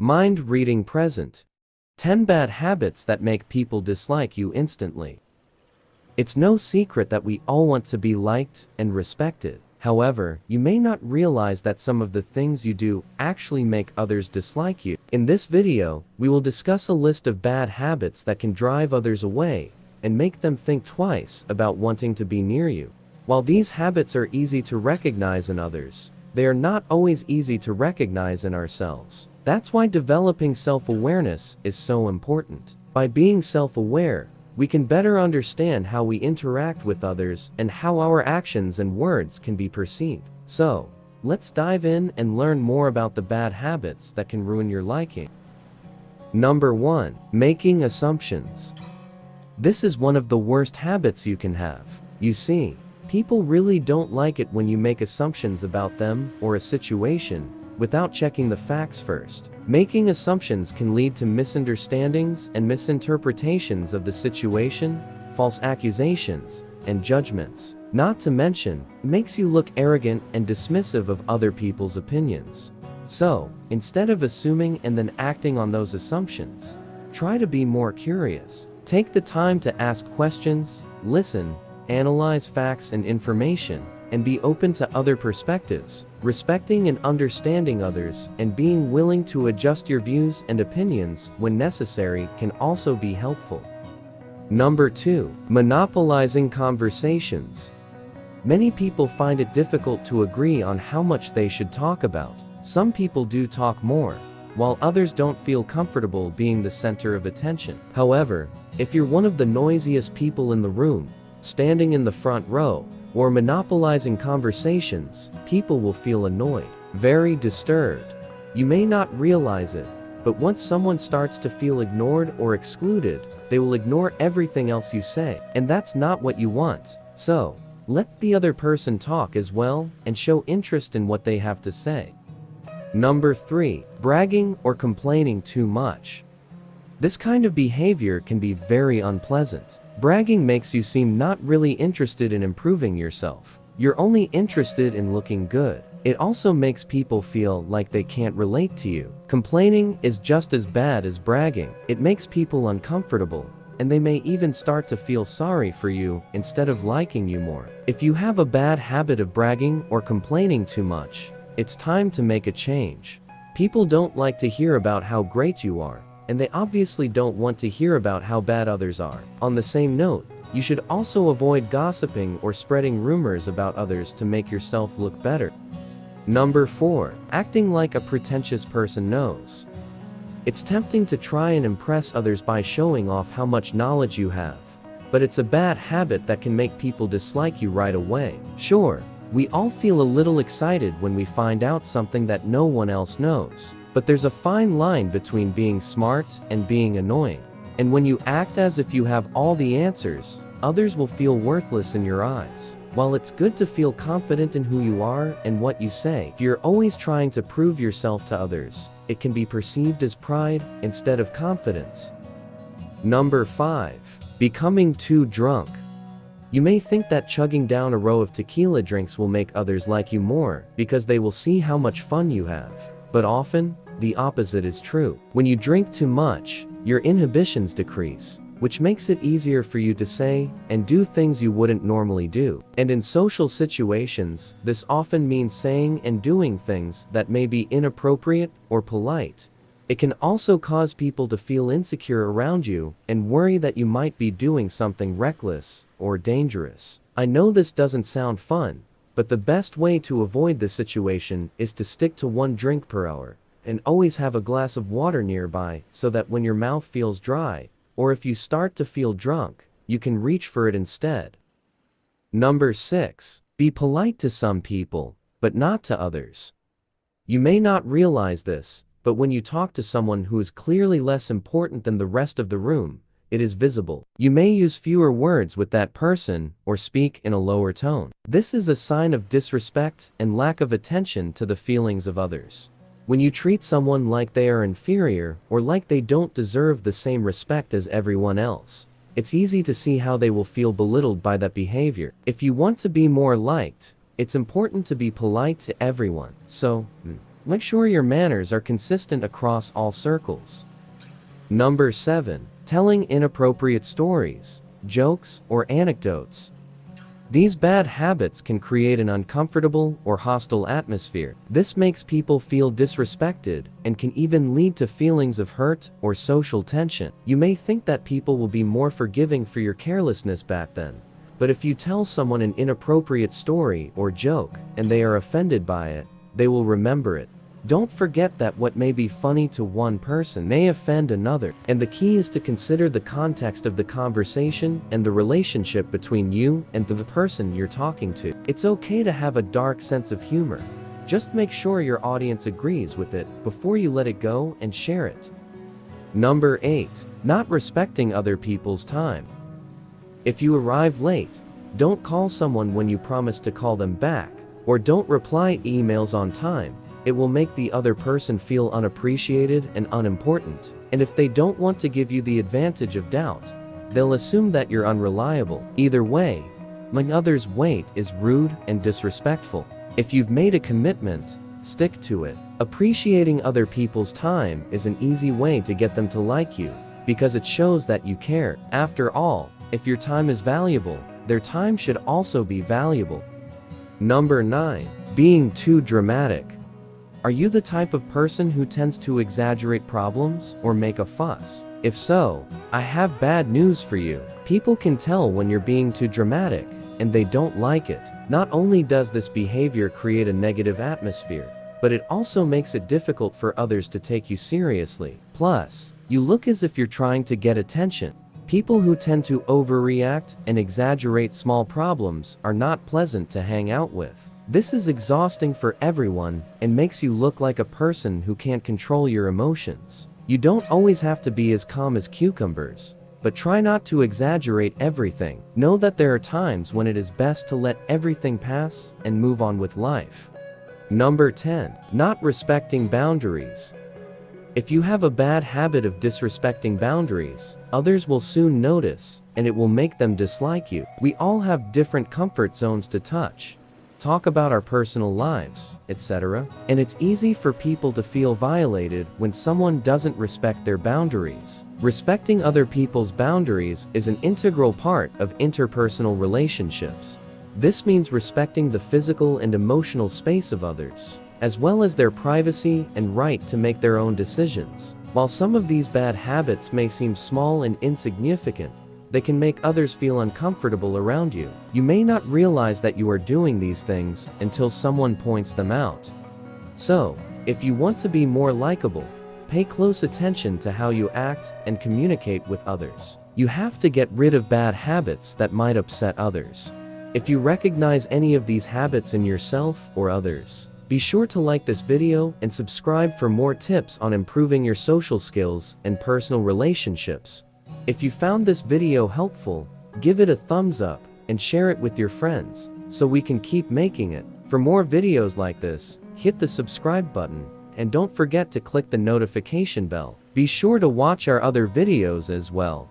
Mind reading present. 10 bad habits that make people dislike you instantly. It's no secret that we all want to be liked and respected. However, you may not realize that some of the things you do actually make others dislike you. In this video, we will discuss a list of bad habits that can drive others away and make them think twice about wanting to be near you. While these habits are easy to recognize in others, they are not always easy to recognize in ourselves. That's why developing self-awareness is so important. By being self-aware, we can better understand how we interact with others and how our actions and words can be perceived. So, let's dive in and learn more about the bad habits that can ruin your liking. Number 1. Making assumptions. This is one of the worst habits you can have. You see, people really don't like it when you make assumptions about them or a situation without checking the facts first. Making assumptions can lead to misunderstandings and misinterpretations of the situation, false accusations, and judgments. Not to mention, it makes you look arrogant and dismissive of other people's opinions. So, instead of assuming and then acting on those assumptions, try to be more curious. Take the time to ask questions, listen, analyze facts and information, and be open to other perspectives. Respecting and understanding others and being willing to adjust your views and opinions when necessary can also be helpful. Number 2. Monopolizing conversations. Many people find it difficult to agree on how much they should talk about. Some people do talk more, while others don't feel comfortable being the center of attention. However, if you're one of the noisiest people in the room, standing in the front row, or monopolizing conversations, people will feel annoyed, very disturbed. You may not realize it, but once someone starts to feel ignored or excluded, they will ignore everything else you say, and that's not what you want. So, let the other person talk as well and show interest in what they have to say. Number 3. Bragging or complaining too much. This kind of behavior can be very unpleasant. Bragging makes you seem not really interested in improving yourself. You're only interested in looking good. It also makes people feel like they can't relate to you. Complaining is just as bad as bragging. It makes people uncomfortable, and they may even start to feel sorry for you instead of liking you more. If you have a bad habit of bragging or complaining too much, it's time to make a change. People don't like to hear about how great you are, and they obviously don't want to hear about how bad others are. On the same note, you should also avoid gossiping or spreading rumors about others to make yourself look better. Number 4. Acting like a pretentious person knows. It's tempting to try and impress others by showing off how much knowledge you have, but it's a bad habit that can make people dislike you right away. Sure, we all feel a little excited when we find out something that no one else knows. But there's a fine line between being smart and being annoying. And when you act as if you have all the answers, others will feel worthless in your eyes. While it's good to feel confident in who you are and what you say, if you're always trying to prove yourself to others, it can be perceived as pride instead of confidence. Number 5. Becoming too drunk. You may think that chugging down a row of tequila drinks will make others like you more because they will see how much fun you have. But often, the opposite is true. When you drink too much, your inhibitions decrease, which makes it easier for you to say and do things you wouldn't normally do. And in social situations, this often means saying and doing things that may be inappropriate or polite. It can also cause people to feel insecure around you and worry that you might be doing something reckless or dangerous. I know this doesn't sound fun, but the best way to avoid this situation is to stick to 1 drink per hour, and always have a glass of water nearby so that when your mouth feels dry, or if you start to feel drunk, you can reach for it instead. Number 6. Be polite to some people, but not to others. You may not realize this, but when you talk to someone who is clearly less important than the rest of the room, it is visible. You may use fewer words with that person or speak in a lower tone. This is a sign of disrespect and lack of attention to the feelings of others. When you treat someone like they are inferior or like they don't deserve the same respect as everyone else, it's easy to see how they will feel belittled by that behavior. If you want to be more liked, it's important to be polite to everyone. So, Make sure your manners are consistent across all circles. Number 7. Telling inappropriate stories, jokes, or anecdotes. These bad habits can create an uncomfortable or hostile atmosphere. This makes people feel disrespected and can even lead to feelings of hurt or social tension. You may think that people will be more forgiving for your carelessness back then, but if you tell someone an inappropriate story or joke and they are offended by it, they will remember it. Don't forget that what may be funny to one person may offend another, and the key is to consider the context of the conversation and the relationship between you and the person you're talking to. It's okay to have a dark sense of humor. Just make sure your audience agrees with it before you let it go and share it. Number 8. Not respecting other people's time. If you arrive late, don't call someone when you promise to call them back, or don't reply emails on time. It will make the other person feel unappreciated and unimportant. And if they don't want to give you the advantage of doubt, they'll assume that you're unreliable. Either way, letting others wait is rude and disrespectful. If you've made a commitment, stick to it. Appreciating other people's time is an easy way to get them to like you, because it shows that you care. After all, if your time is valuable, their time should also be valuable. Number 9. Being too dramatic. Are you the type of person who tends to exaggerate problems or make a fuss? If so, I have bad news for you. People can tell when you're being too dramatic, and they don't like it. Not only does this behavior create a negative atmosphere, but it also makes it difficult for others to take you seriously. Plus, you look as if you're trying to get attention. People who tend to overreact and exaggerate small problems are not pleasant to hang out with. This is exhausting for everyone and makes you look like a person who can't control your emotions. You don't always have to be as calm as cucumbers, but try not to exaggerate everything. Know that there are times when it is best to let everything pass and move on with life. Number 10. Not respecting boundaries. If you have a bad habit of disrespecting boundaries, others will soon notice, and it will make them dislike you. We all have different comfort zones to touch, talk about our personal lives, etc. And it's easy for people to feel violated when someone doesn't respect their boundaries. Respecting other people's boundaries is an integral part of interpersonal relationships. This means respecting the physical and emotional space of others, as well as their privacy and right to make their own decisions. While some of these bad habits may seem small and insignificant, they can make others feel uncomfortable around you. You may not realize that you are doing these things until someone points them out. So, if you want to be more likable, pay close attention to how you act and communicate with others. You have to get rid of bad habits that might upset others. If you recognize any of these habits in yourself or others, be sure to like this video and subscribe for more tips on improving your social skills and personal relationships. If you found this video helpful, give it a thumbs up and share it with your friends so we can keep making it. For more videos like this, hit the subscribe button and don't forget to click the notification bell. Be sure to watch our other videos as well.